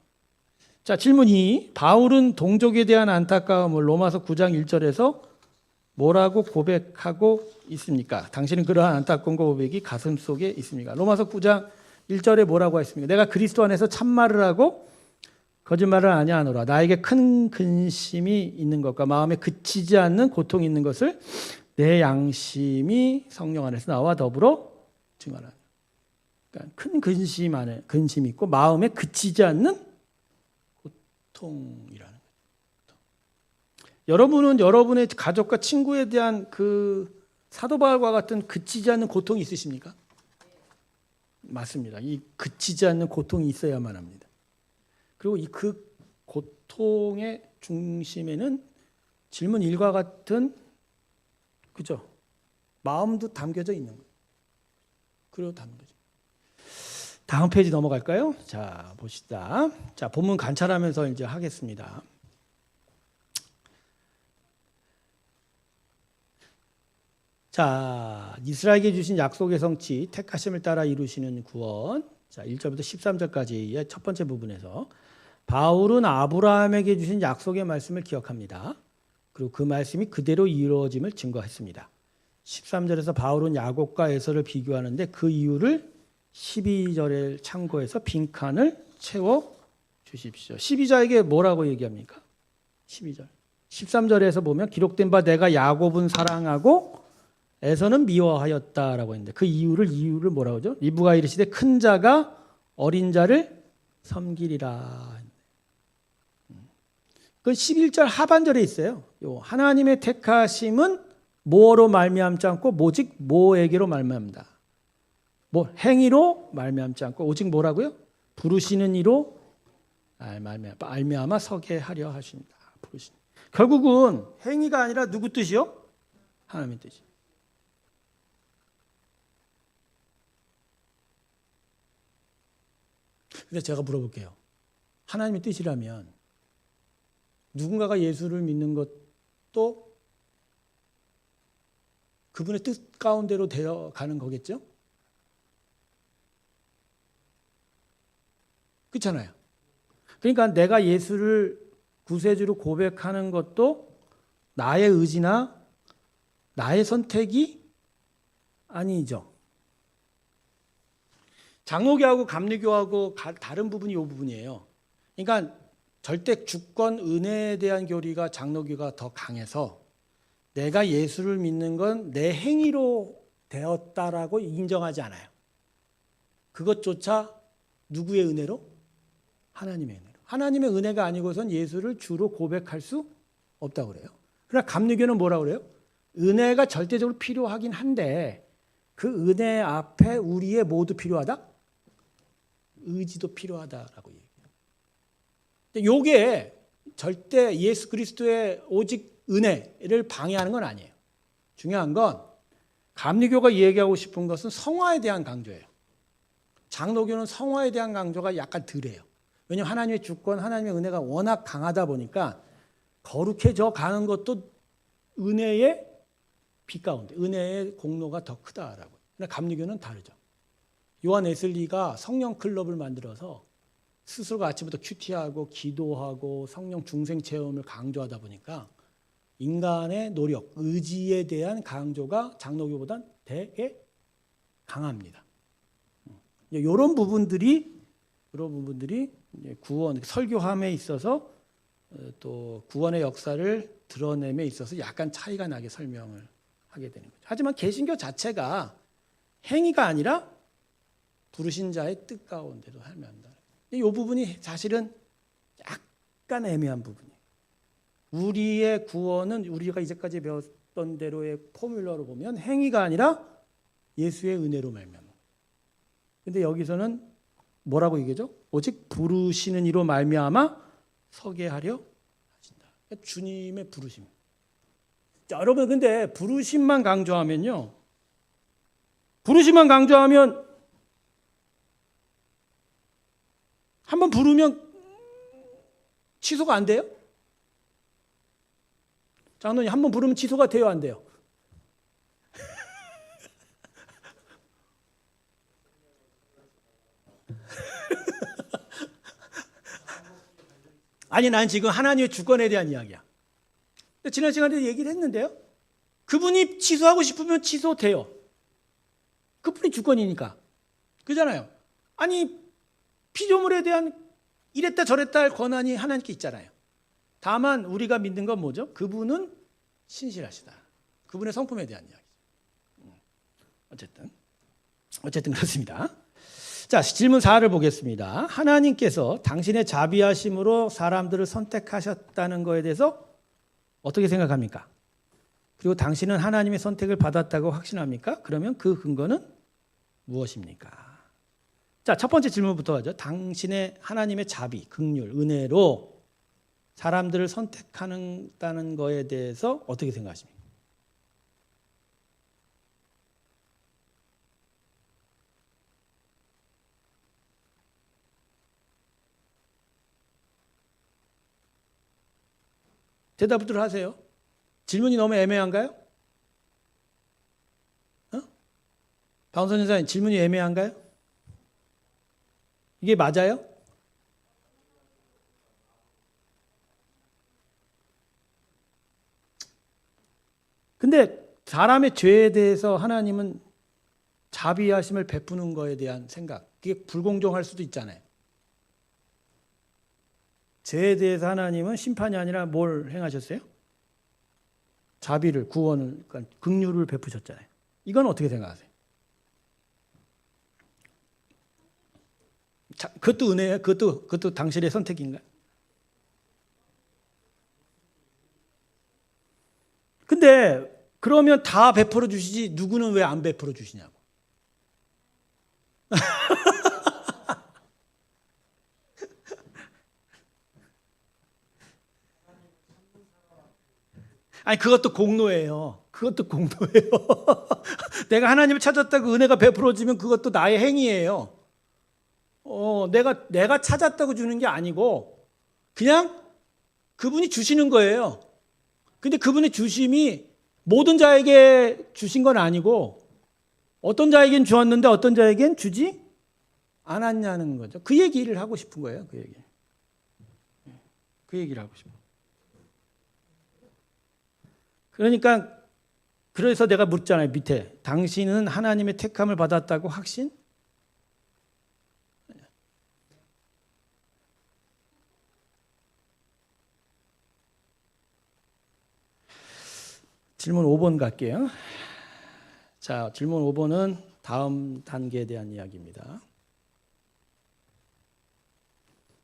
자, 질문 2. 바울은 동족에 대한 안타까움을 로마서 9장 1절에서 뭐라고 고백하고 있습니까? 당신은 그러한 안타까움과 고백이 가슴 속에 있습니까? 로마서 9장 1절에 뭐라고 했습니까? 내가 그리스도 안에서 참말을 하고 거짓말을 아니하노라. 나에게 큰 근심이 있는 것과 마음에 그치지 않는 고통이 있는 것을 내 양심이 성령 안에서 나와 더불어 증언하는. 그러니까 큰 근심이 있고 마음에 그치지 않는 고통이라는 거죠. 여러분은 여러분의 가족과 친구에 대한 그 사도 바울과 같은 그치지 않는 고통이 있으십니까? 맞습니다. 이 그치지 않는 고통이 있어야만 합니다. 그리고 이 그 고통의 중심에는 질문 1과 같은 그죠? 마음도 담겨져 있는 거예요. 그리고 담겨져. 다음 페이지 넘어갈까요? 자, 봅시다. 자, 본문 관찰하면서 이제 하겠습니다. 자, 이스라엘에게 주신 약속의 성취, 택하심을 따라 이루시는 구원. 자, 1절부터 13절까지의 첫 번째 부분에서 바울은 아브라함에게 주신 약속의 말씀을 기억합니다. 그리고 그 말씀이 그대로 이루어짐을 증거했습니다. 13절에서 바울은 야곱과 에서를 비교하는데 그 이유를 12절에 참고해서 빈칸을 채워 주십시오. 12자에게 뭐라고 얘기합니까? 12절. 13절에서 보면 기록된 바 내가 야곱은 사랑하고 에서는 미워하였다라고 했는데 그 이유를 뭐라고 하죠? 리브가 이르시되 큰 자가 어린 자를 섬기리라. 그 11절 하반절에 있어요. 하나님의 택하심은 뭐로 말미암지 않고 오직 뭐에게로 말미암다. 뭐 행위로 말미암지 않고 오직 뭐라고요? 부르시는 이로 말미암아 서게 하려 하십니다. 부르시는. 결국은 행위가 아니라 누구 뜻이요? 하나님의 뜻이. 근데 제가 물어볼게요. 하나님의 뜻이라면 누군가가 예수를 믿는 것도 그분의 뜻 가운데로 되어 가는 거겠죠? 그렇잖아요. 그러니까 내가 예수를 구세주로 고백하는 것도 나의 의지나 나의 선택이 아니죠. 장로교하고 감리교하고 다른 부분이 이 부분이에요. 그러니까 절대 주권 은혜에 대한 교리가 장로교가 더 강해서 내가 예수를 믿는 건 내 행위로 되었다라고 인정하지 않아요. 그것조차 누구의 은혜로? 하나님의 은혜로. 하나님의 은혜가 아니고선 예수를 주로 고백할 수 없다고 그래요. 그러나 감리교는 뭐라고 그래요? 은혜가 절대적으로 필요하긴 한데 그 은혜 앞에 우리의 뭐도 필요하다? 의지도 필요하다라고 얘기해요. 근데 요게 절대 예수 그리스도의 오직 은혜를 방해하는 건 아니에요. 중요한 건 감리교가 얘기하고 싶은 것은 성화에 대한 강조예요. 장로교는 성화에 대한 강조가 약간 덜해요. 왜냐하면 하나님의 주권, 하나님의 은혜가 워낙 강하다 보니까 거룩해져 가는 것도 은혜의 빛 가운데, 은혜의 공로가 더 크다라고. 그러나 감리교는 다르죠. 요한 웨슬리가 성령 클럽을 만들어서 스스로가 아침부터 큐티하고 기도하고 성령 중생 체험을 강조하다 보니까 인간의 노력, 의지에 대한 강조가 장로교보다는 되게 강합니다. 이런 부분들이 구원, 설교함에 있어서 또 구원의 역사를 드러냄에 있어서 약간 차이가 나게 설명을 하게 되는 거죠. 하지만 개신교 자체가 행위가 아니라 부르신 자의 뜻 가운데로 살면한다. 이 부분이 사실은 약간 애매한 부분이에요. 우리의 구원은 우리가 이제까지 배웠던 대로의 포뮬러로 보면 행위가 아니라 예수의 은혜로 말미암아. 근데 여기서는 뭐라고 얘기하죠? 오직 부르시는 이로 말미암아 서게 하려 하신다. 그러니까 주님의 부르심. 자, 여러분 근데 부르심만 강조하면요. 부르심만 강조하면 한번 부르면 취소가 안 돼요? 장로님 한번 부르면 취소가 돼요, 안 돼요? 아니, 난 지금 하나님의 주권에 대한 이야기야. 지난 시간에 얘기를 했는데요. 그분이 취소하고 싶으면 취소돼요. 그분이 주권이니까. 그잖아요. 아니, 피조물에 대한 이랬다 저랬다 할 권한이 하나님께 있잖아요. 다만 우리가 믿는 건 뭐죠? 그분은 신실하시다. 그분의 성품에 대한 이야기죠. 어쨌든 그렇습니다. 자, 질문 4를 보겠습니다. 하나님께서 당신의 자비하심으로 사람들을 선택하셨다는 것에 대해서 어떻게 생각합니까? 그리고 당신은 하나님의 선택을 받았다고 확신합니까? 그러면 그 근거는 무엇입니까? 자, 첫 번째 질문부터 하죠. 당신의 하나님의 자비, 긍휼, 은혜로 사람들을 선택한다는 것에 대해서 어떻게 생각하십니까? 대답을 하세요. 질문이 너무 애매한가요? 박원선 전사님, 질문이 애매한가요? 이게 맞아요? 근데 사람의 죄에 대해서 하나님은 자비하심을 베푸는 거에 대한 생각, 그게 불공정할 수도 있잖아요. 죄에 대해서 하나님은 심판이 아니라 뭘 행하셨어요? 자비를, 구원을, 그러니까 긍휼을 베푸셨잖아요. 이건 어떻게 생각하세요? 자, 그것도 은혜예요? 그것도 당신의 선택인가요? 근데 그러면 다 베풀어 주시지 누구는 왜 안 베풀어 주시냐고. 아니 그것도 공로예요. 그것도 공로예요. 내가 하나님을 찾았다고 은혜가 베풀어지면 그것도 나의 행위예요. 내가 찾았다고 주는 게 아니고 그냥 그분이 주시는 거예요. 근데 그분의 주심이 모든 자에게 주신 건 아니고 어떤 자에겐 주었는데 어떤 자에겐 주지 않았냐는 거죠. 그 얘기를 하고 싶은 거예요. 그 얘기. 그 얘기를 하고 싶어요. 그러니까 그래서 내가 묻잖아요. 밑에 당신은 하나님의 택함을 받았다고 확신? 질문 5번 갈게요. 자, 질문 5번은 다음 단계에 대한 이야기입니다.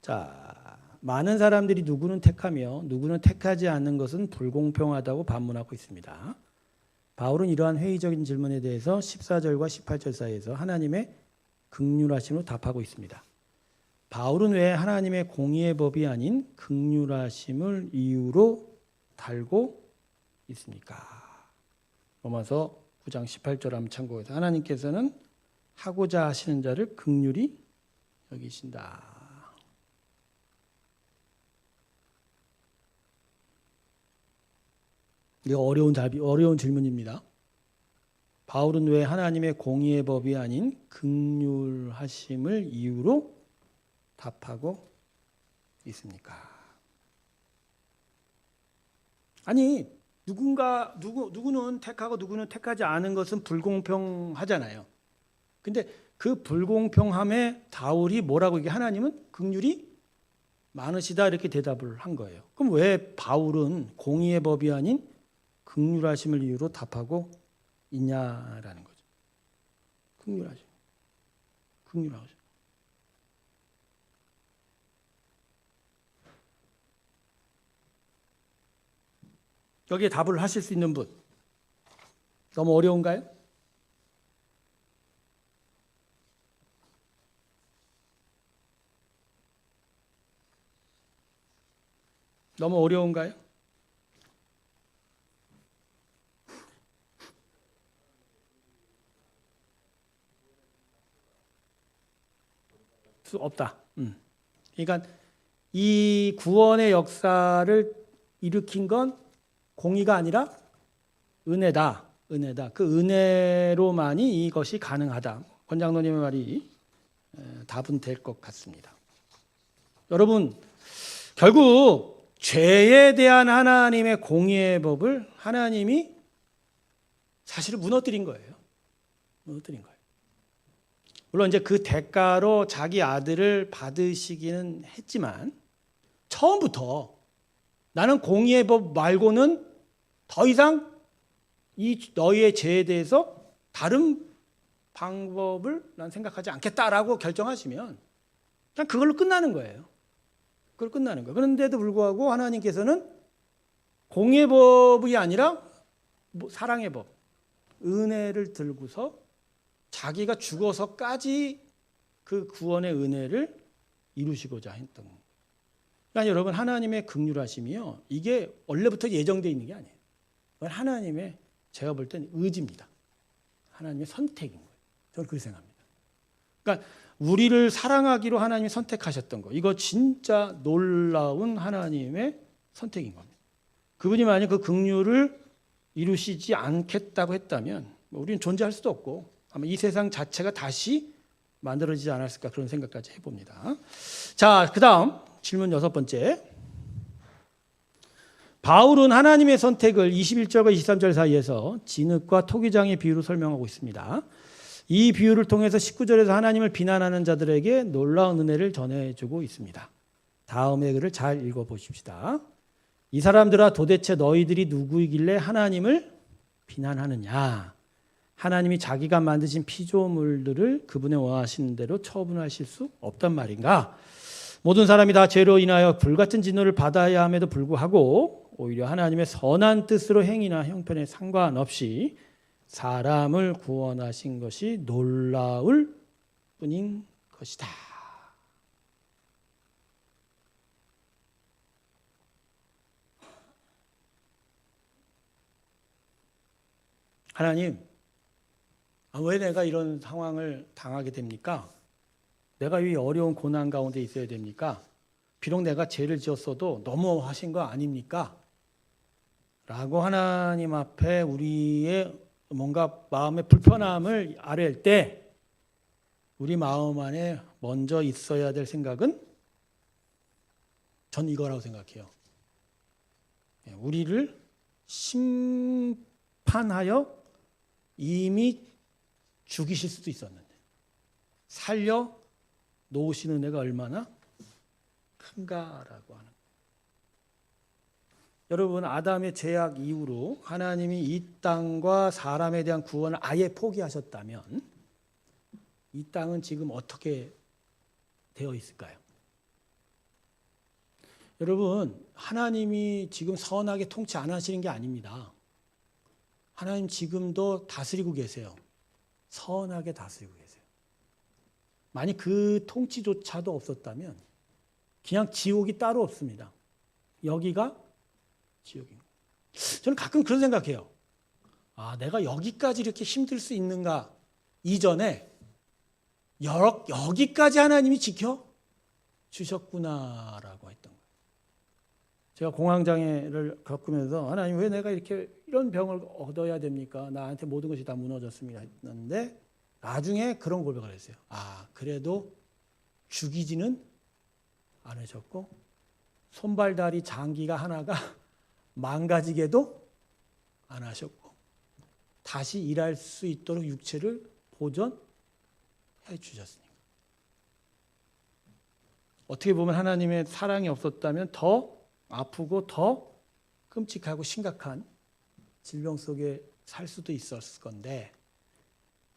자, 많은 사람들이 누구는 택하며 누구는 택하지 않는 것은 불공평하다고 반문하고 있습니다. 바울은 이러한 회의적인 질문에 대해서 14절과 18절 사이에서 하나님의 긍휼하심으로 답하고 있습니다. 바울은 왜 하나님의 공의의 법이 아닌 긍휼하심을 이유로 달고 있습니까? 로마서 9장 18절 한번 참고해서 하나님께서는 하고자 하시는 자를 긍휼히 여기신다. 이게 어려운 질문입니다. 바울은 왜 하나님의 공의의 법이 아닌 긍휼하심을 이유로 답하고 있습니까? 아니, 누구는 택하고 누구는 택하지 않은 것은 불공평하잖아요. 근데 그 불공평함에 바울이 뭐라고 얘기해? 하나님은 긍휼이 많으시다 이렇게 대답을 한 거예요. 그럼 왜 바울은 공의의 법이 아닌 긍휼하심을 이유로 답하고 있냐라는 거죠. 긍휼하심. 여기에 답을 하실 수 있는 분. 너무 어려운가요? 너무 어려운가요? 수 없다. 그러니까 이 구원의 역사를 일으킨 건 공의가 아니라 은혜다. 그 은혜로만이 이것이 가능하다. 권장로님의 말이 답은 될 것 같습니다. 여러분, 결국 죄에 대한 하나님의 공의의 법을 하나님이 사실은 무너뜨린 거예요. 물론 이제 그 대가로 자기 아들을 받으시기는 했지만 처음부터 나는 공의의 법 말고는 더 이상 이 너희의 죄에 대해서 다른 방법을 난 생각하지 않겠다라고 결정하시면 그냥 그걸로 끝나는 거예요. 그런데도 불구하고 하나님께서는 공의의 법이 아니라 사랑의 법, 은혜를 들고서 자기가 죽어서까지 그 구원의 은혜를 이루시고자 했던 거예요. 그러니까 여러분, 하나님의 긍휼하심이요, 이게 원래부터 예정되어 있는 게 아니에요. 그건 하나님의, 제가 볼 때는 의지입니다. 하나님의 선택인 거예요. 저는 그렇게 생각합니다. 그러니까 우리를 사랑하기로 하나님이 선택하셨던 거, 이거 진짜 놀라운 하나님의 선택인 겁니다. 그분이 만약 그 긍휼을 이루시지 않겠다고 했다면 우리는 존재할 수도 없고 아마 이 세상 자체가 다시 만들어지지 않았을까, 그런 생각까지 해봅니다. 자, 그 다음 질문 6번째. 바울은 하나님의 선택을 21절과 23절 사이에서 진흙과 토기장의 비유로 설명하고 있습니다. 이 비유를 통해서 19절에서 하나님을 비난하는 자들에게 놀라운 은혜를 전해주고 있습니다. 다음의 글을 잘 읽어보십시다. 이 사람들아, 도대체 너희들이 누구이길래 하나님을 비난하느냐? 하나님이 자기가 만드신 피조물들을 그분의 원하시는 대로 처분하실 수 없단 말인가? 모든 사람이 다 죄로 인하여 불같은 진노를 받아야 함에도 불구하고 오히려 하나님의 선한 뜻으로 행위나 형편에 상관없이 사람을 구원하신 것이 놀라울 뿐인 것이다. 하나님, 왜 내가 이런 상황을 당하게 됩니까? 내가 이 어려운 고난 가운데 있어야 됩니까? 비록 내가 죄를 지었어도 너무 하신 거 아닙니까? 라고 하나님 앞에 우리의 뭔가 마음의 불편함을 아뢰일 때 우리 마음 안에 먼저 있어야 될 생각은 전 이거라고 생각해요. 우리를 심판하여 이미 죽이실 수도 있었는데 살려 놓으시는 애가 얼마나 큰가라고 하는 거예요. 여러분, 아담의 죄악 이후로 하나님이 이 땅과 사람에 대한 구원을 아예 포기하셨다면 이 땅은 지금 어떻게 되어 있을까요? 여러분, 하나님이 지금 선하게 통치 안 하시는 게 아닙니다. 하나님 지금도 다스리고 계세요. 선하게 다스리고 계세요. 만약 그 통치조차도 없었다면 그냥 지옥이 따로 없습니다. 여기가 지옥인 거예요. 저는 가끔 그런 생각해요. 내가 여기까지 이렇게 힘들 수 있는가 이전에 여기까지 하나님이 지켜주셨구나라고 했던 거예요. 제가 공황장애를 겪으면서 하나님 왜 내가 이렇게 이런 병을 얻어야 됩니까? 나한테 모든 것이 다 무너졌습니다 했는데 나중에 그런 고백을 했어요. 그래도 죽이지는 않으셨고 손발 다리 장기가 하나가 망가지게도 안 하셨고 다시 일할 수 있도록 육체를 보존해 주셨으니까. 어떻게 보면 하나님의 사랑이 없었다면 더 아프고 더 끔찍하고 심각한 질병 속에 살 수도 있었을 건데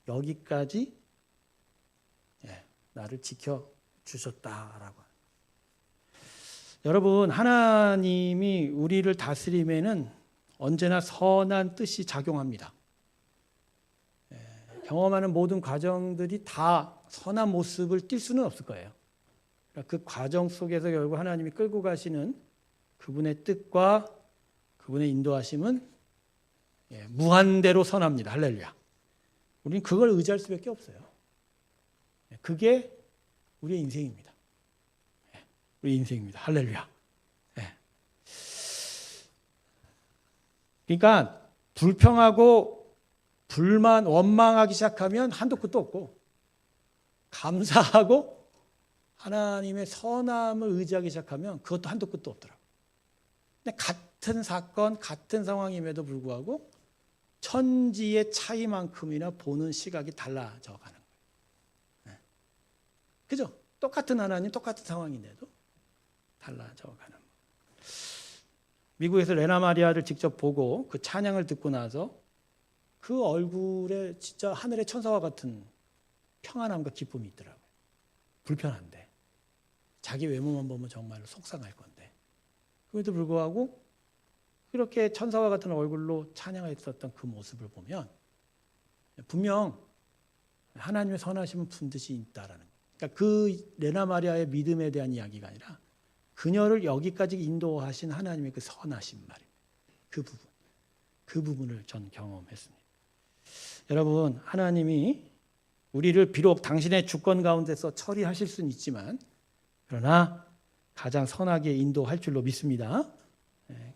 여기까지 나를 지켜주셨다라고. 여러분, 하나님이 우리를 다스림에는 언제나 선한 뜻이 작용합니다. 경험하는 모든 과정들이 다 선한 모습을 띌 수는 없을 거예요. 그 과정 속에서 결국 하나님이 끌고 가시는 그분의 뜻과 그분의 인도하심은 무한대로 선합니다. 할렐루야. 우리는 그걸 의지할 수밖에 없어요. 그게 우리의 인생입니다. 우리 인생입니다. 할렐루야. 그러니까 불평하고 불만, 원망하기 시작하면 한도 끝도 없고 감사하고 하나님의 선함을 의지하기 시작하면 그것도 한도 끝도 없더라고요. 근데 같은 사건, 같은 상황임에도 불구하고 천지의 차이만큼이나 보는 시각이 달라져 가는 거예요. 그죠? 똑같은 하나님, 똑같은 상황인데도 달라져 가는 거예요. 미국에서 레나 마리아를 직접 보고 그 찬양을 듣고 나서 그 얼굴에 진짜 하늘의 천사와 같은 평안함과 기쁨이 있더라고요. 불편한데 자기 외모만 보면 정말로 속상할 건데 그럼에도 불구하고 그렇게 천사와 같은 얼굴로 찬양했었던 그 모습을 보면 분명 하나님의 선하심은 반드시 있다라는 거예요. 그러니까 그 레나 마리아의 믿음에 대한 이야기가 아니라 그녀를 여기까지 인도하신 하나님의 그 선하심 말입니다. 그 부분을 전 경험했습니다. 여러분, 하나님이 우리를 비록 당신의 주권 가운데서 처리하실 수는 있지만 그러나 가장 선하게 인도할 줄로 믿습니다.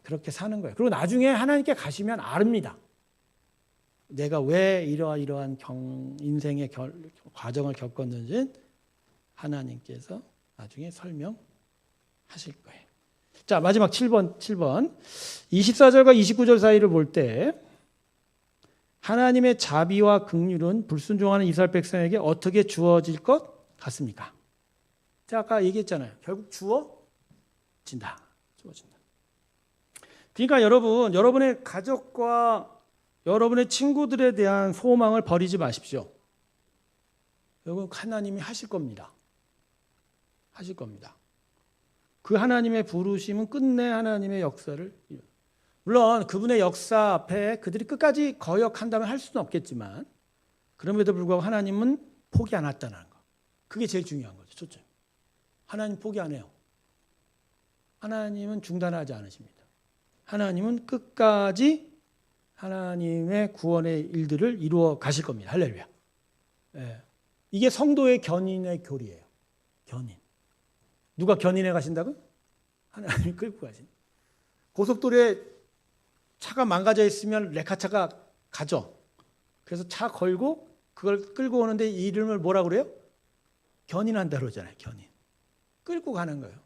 그렇게 사는 거예요. 그리고 나중에 하나님께 가시면 아릅니다. 내가 왜 이러한 인생의 과정을 겪었는지 하나님께서 나중에 설명하실 거예요. 자, 마지막 7번. 24절과 29절 사이를 볼 때 하나님의 자비와 긍휼은 불순종하는 이스라엘 백성에게 어떻게 주어질 것 같습니까? 제가 아까 얘기했잖아요. 결국 주어진다. 그러니까 여러분, 여러분의 가족과 여러분의 친구들에 대한 소망을 버리지 마십시오. 여러분, 하나님이 하실 겁니다. 하실 겁니다. 그 하나님의 부르심은 끝내 하나님의 역사를, 물론 그분의 역사 앞에 그들이 끝까지 거역한다면 할 수는 없겠지만 그럼에도 불구하고 하나님은 포기 안 했다는 거. 그게 제일 중요한 거죠. 초점. 하나님 포기 안 해요. 하나님은 중단하지 않으십니다. 하나님은 끝까지 하나님의 구원의 일들을 이루어 가실 겁니다. 할렐루야. 예. 이게 성도의 견인의 교리예요. 견인. 누가 견인해 가신다고? 하나님이 끌고 가신. 고속도로에 차가 망가져 있으면 레카차가 가죠. 그래서 차 걸고 그걸 끌고 오는데 이 이름을 뭐라고 그래요? 견인한다 그러잖아요. 견인. 끌고 가는 거예요.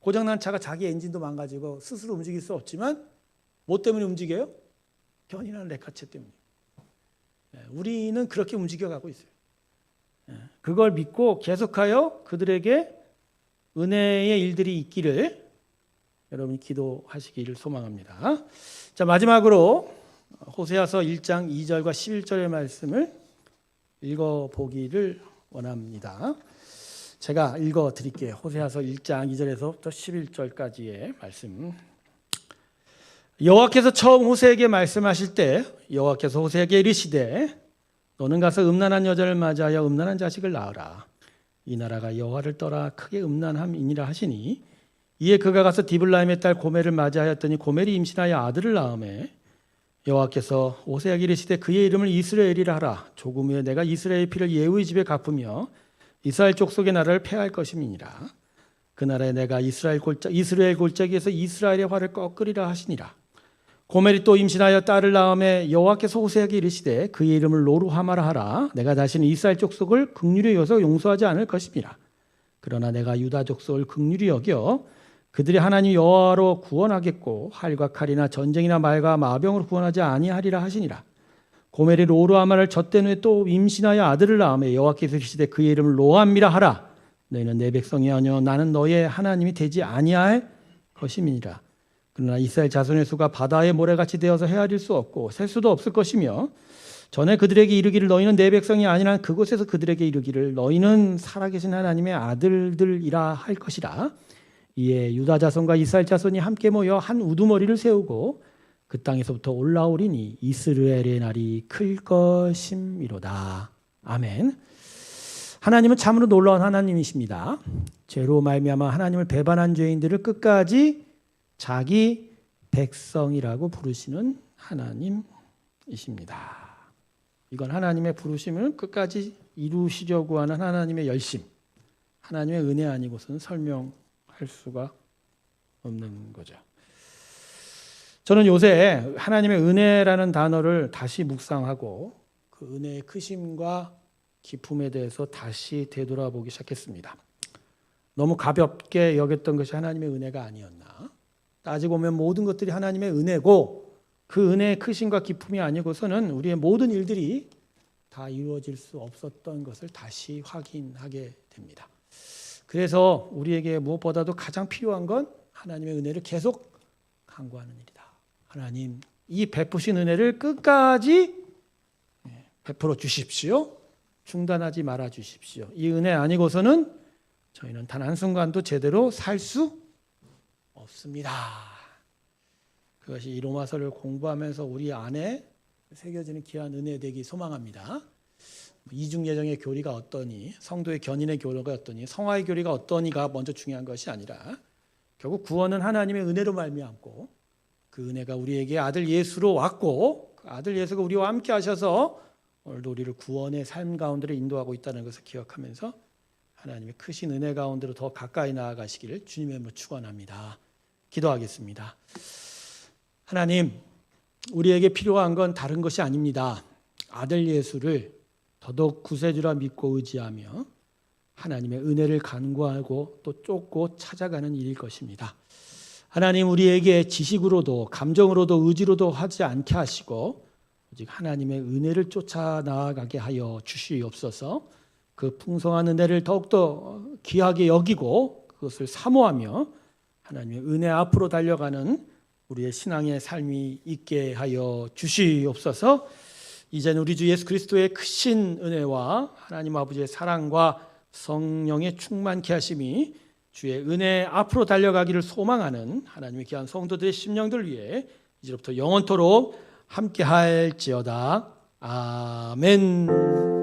고장난 차가 자기 엔진도 망가지고 스스로 움직일 수 없지만 뭐 때문에 움직여요? 견인하는 레카차 때문에. 우리는 그렇게 움직여가고 있어요. 그걸 믿고 계속하여 그들에게 은혜의 일들이 있기를 여러분이 기도하시기를 소망합니다. 자, 마지막으로 호세아서 1장 2절과 11절의 말씀을 읽어보기를 원합니다. 제가 읽어드릴게요. 호세아서 1장 2절에서부터 11절까지의 말씀. 여호와께서 처음 호세에게 말씀하실 때 여호와께서 호세에게 이르시되 너는 가서 음란한 여자를 맞이하여 음란한 자식을 낳으라. 이 나라가 여호와를 떠나 크게 음란함이니라 하시니 이에 그가 가서 디블라임의 딸 고멜을 맞이하였더니 고멜이 임신하여 아들을 낳으매 여호와께서 호세에게 이르시되 그의 이름을 이스라엘이라 하라. 조금 후에 내가 이스라엘의 피를 예후의 집에 갚으며 이스라엘 족속의 나라를 폐할 것임이니라. 그 나라에 내가 이스라엘 골짜기에서 이스라엘의 화를 꺾으리라 하시니라. 고멜이 또 임신하여 딸을 낳음에 여호와께서 호세에게 이르시되 그의 이름을 로루하마라 하라. 내가 다시는 이스라엘 족속을 긍휼히 여겨 용서하지 않을 것임이라. 그러나 내가 유다 족속을 긍휼히 여겨 그들이 하나님 여호와로 구원하겠고 활과 칼이나 전쟁이나 말과 마병으로 구원하지 아니하리라 하시니라. 고멜이 로루하마를 젖된 후에 또 임신하여 아들을 낳음에 여호와께서 이르시되 그의 이름을 로암이라 하라. 너희는 내 백성이 아니요 나는 너의 하나님이 되지 아니할 것임이니라. 그러나 이스라엘 자손의 수가 바다의 모래같이 되어서 헤아릴 수 없고 셀 수도 없을 것이며 전에 그들에게 이르기를 너희는 내 백성이 아니라 그곳에서 그들에게 이르기를 너희는 살아계신 하나님의 아들들이라 할 것이라. 이에 유다 자손과 이스라엘 자손이 함께 모여 한 우두머리를 세우고 그 땅에서부터 올라오리니 이스라엘의 날이 클 것임이로다. 아멘. 하나님은 참으로 놀라운 하나님이십니다. 죄로 말미암아 하나님을 배반한 죄인들을 끝까지 자기 백성이라고 부르시는 하나님이십니다. 이건 하나님의 부르심을 끝까지 이루시려고 하는 하나님의 열심, 하나님의 은혜 아니고서는 설명할 수가 없는 거죠. 저는 요새 하나님의 은혜라는 단어를 다시 묵상하고 그 은혜의 크심과 기품에 대해서 다시 되돌아보기 시작했습니다. 너무 가볍게 여겼던 것이 하나님의 은혜가 아니었나? 따지고 보면 모든 것들이 하나님의 은혜고 그 은혜의 크심과 기품이 아니고서는 우리의 모든 일들이 다 이루어질 수 없었던 것을 다시 확인하게 됩니다. 그래서 우리에게 무엇보다도 가장 필요한 건 하나님의 은혜를 계속 간구하는 일이다. 하나님, 이 베푸신 은혜를 끝까지 베풀어 주십시오. 중단하지 말아 주십시오. 이 은혜 아니고서는 저희는 단 한순간도 제대로 살 수 없습니다. 그것이 이 로마서를 공부하면서 우리 안에 새겨지는 귀한 은혜 되기 소망합니다. 이중예정의 교리가 어떠니, 성도의 견인의 교리가 어떠니, 성화의 교리가 어떠니가 먼저 중요한 것이 아니라 결국 구원은 하나님의 은혜로 말미암고 그 은혜가 우리에게 아들 예수로 왔고 그 아들 예수가 우리와 함께 하셔서 오늘도 우리를 구원의 삶 가운데로 인도하고 있다는 것을 기억하면서 하나님의 크신 은혜 가운데로 더 가까이 나아가시기를 주님의 이름으로 축원합니다. 기도하겠습니다. 하나님, 우리에게 필요한 건 다른 것이 아닙니다. 아들 예수를 더더욱 구세주라 믿고 의지하며 하나님의 은혜를 간구하고 또 쫓고 찾아가는 일일 것입니다. 하나님, 우리에게 지식으로도 감정으로도 의지로도 하지 않게 하시고 오직 하나님의 은혜를 쫓아 나아가게 하여 주시옵소서. 그 풍성한 은혜를 더욱더 귀하게 여기고 그것을 사모하며 하나님의 은혜 앞으로 달려가는 우리의 신앙의 삶이 있게 하여 주시옵소서. 이제는 우리 주 예수 그리스도의 크신 은혜와 하나님 아버지의 사랑과 성령의 충만케 하심이 주의 은혜 앞으로 달려가기를 소망하는 하나님의 귀한 성도들의 심령들 위해 이제부터 영원토록 함께 할지어다. 아멘.